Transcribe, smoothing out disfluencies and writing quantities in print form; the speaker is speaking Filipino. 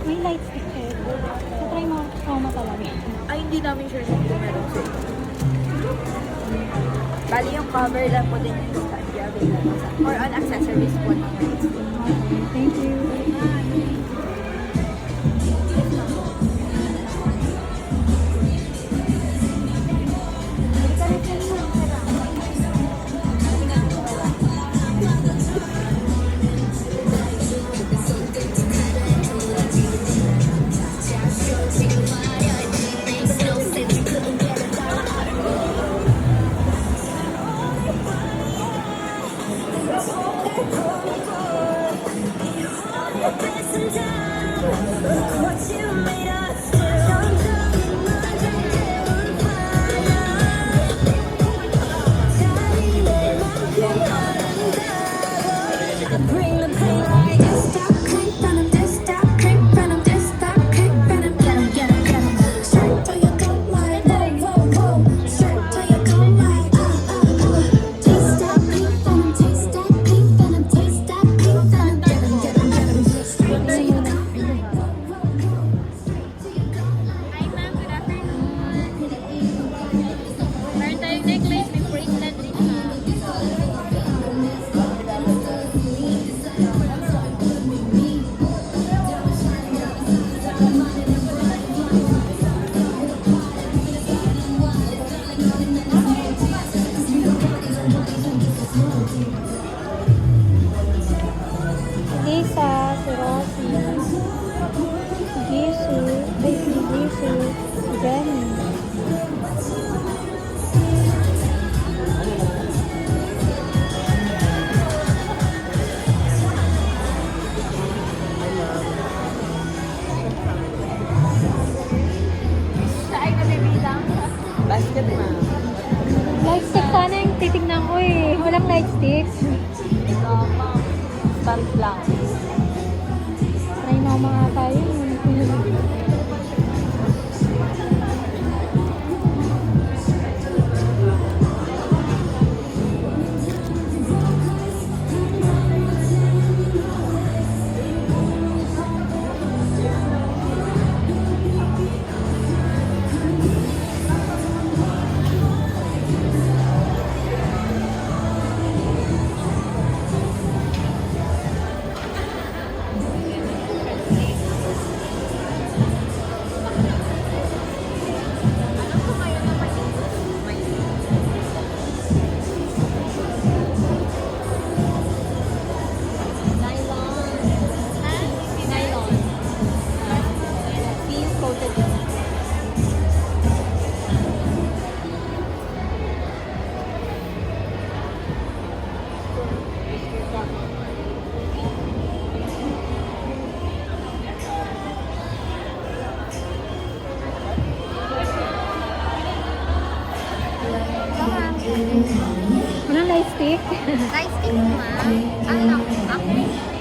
May light stick eh. So, try mo trauma talaga. Ay, hindi namin sure kung meron siya. Bali yung cover lang po din yung stand available sa or on accessories po ng lightstick. Okay, thank you. Bring the pain like this, stop, creep, venom, this, stop, creep, venom, this, stop, creep, venom, get 'em, get 'em, get 'em. Straight till you go like, whoa, whoa, whoa. Straight till you go like, taste that creep, venom, taste that creep, venom, taste that creep, venom, get 'em, get 'em, get 'em. Straight till you go like, whoa, whoa, whoa. Straight till you go like. Hi ma'am, good afternoon. Meron tayong necklace, may bracelet rin siya. Lisa, si Rosie, si Jesus, ay si Jesus, si Jenny. Siya ay nabibilang. Basket ma'am. Light stick sana yung titignan ko eh. Walang light stick. Ma'am. Stand lang. Try mo mga tayo. Walang light stick. Nice thing ma'am. Ano lang?